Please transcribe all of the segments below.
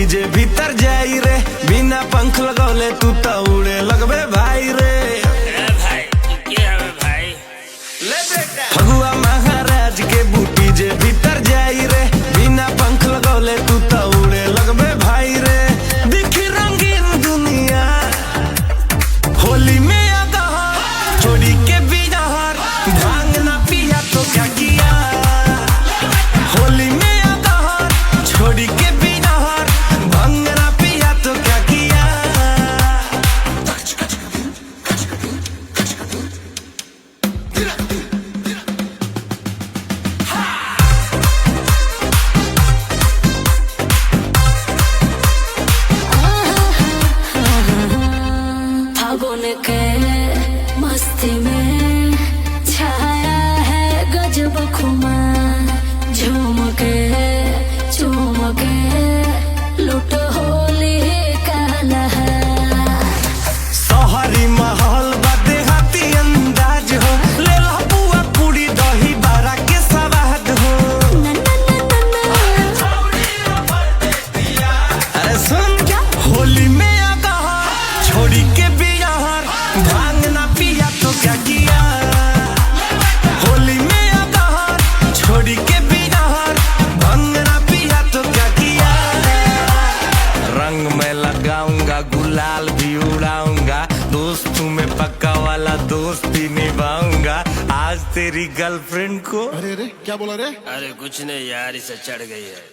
जे भीतर जाई रे बिना पंख लगौले तू तो उड़े लगबे भाई रे। भाई क्या है भाई? ले बेटा फगुआ महाराज के बूटी जे भीतर जाई रे बिना पंख लगौले तू तो उड़े लगबे भाई रे। दिखी रंगीन दुनिया होली में अगहर छोड़ी के बिजहर भांग ना पिया तो क्या किया। होली में अगहर छोड़ी के के मस्ती में छाया है गजब खुमार। झूम के चूम के लुट होली का लहर। शहरी माहौल बाते हाथी अंदाज हो ले ला बुआ पूरी दही बारा के स्वाद हो। अरे सुन क्या होली में अगहर छोड़ी के भांग ना पिया तो क्या किया। होली में अगहर छोड़ी के बिजहर भांग ना पिया तो क्या किया। रंग में लगाऊंगा गुलाल भी उड़ाऊंगा दोस्तों में पक्का वाला दोस्ती निभाऊंगा। आज तेरी गर्लफ्रेंड को अरे रे क्या बोला रे? अरे कुछ नहीं यार इसे चढ़ गई है।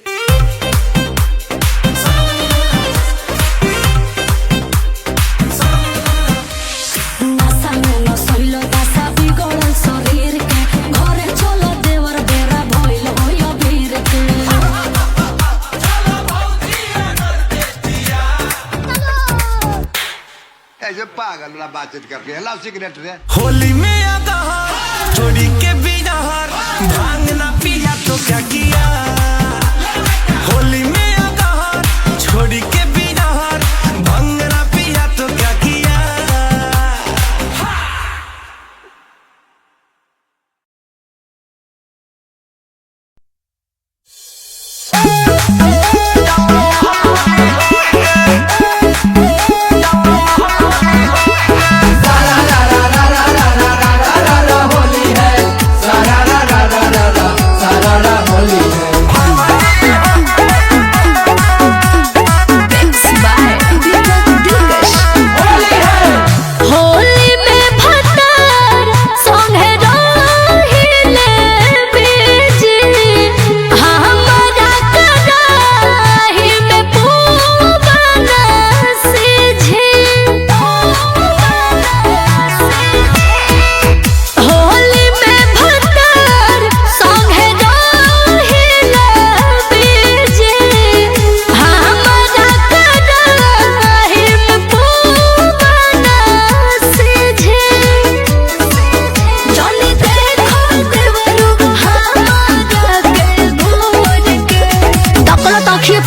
ऐसे पागल ना बातचीत करके लाओ सिगरेट रे। होली में अगहर छोड़ी के बिजहर भांग ना पिया तो क्या किया। होली में अगहर छोड़ी के बिजहर भांग ना पिया तो क्या किया।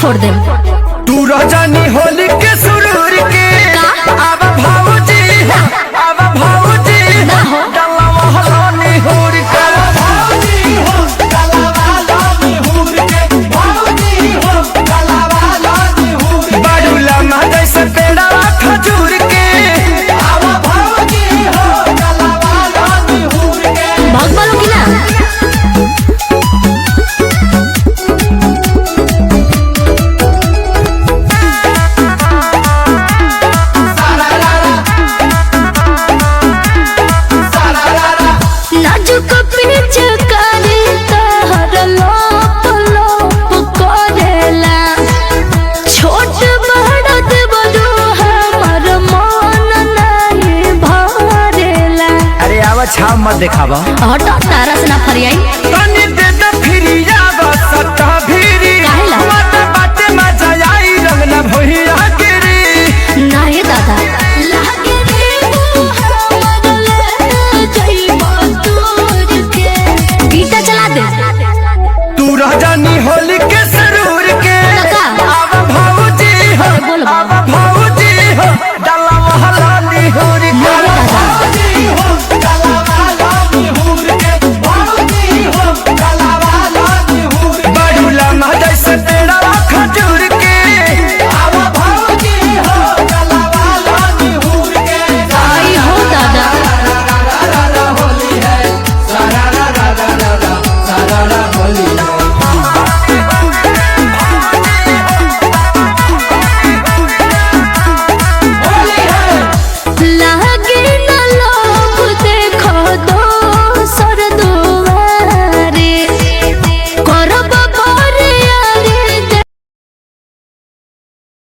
छोड़ दे तू रजनी होली के सुरूर के अब भाऊजी अब भाऊजी डला महलानी हुर के भाऊजी हो डला महलानी हुर के भाऊजी हो डला महलानी हुर बाडूला मा जैसे पेड़ा खजूर के अब भाऊजी हो डला महलानी हुर के भाग बोलो कि ना। छाव मत दिखावा हटो तारा से ना फरियाई।